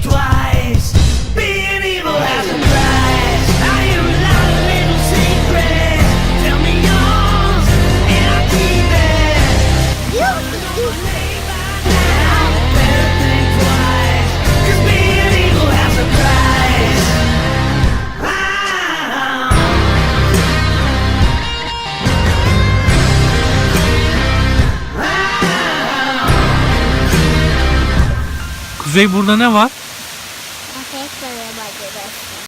twice. Being evil has a price. I hear a lot of little secrets. Tell me yours, and I'll keep it. Better think twice. 'Cause being evil has a price. Kuzey, burada ne var? Ateş soruyor bacıdır.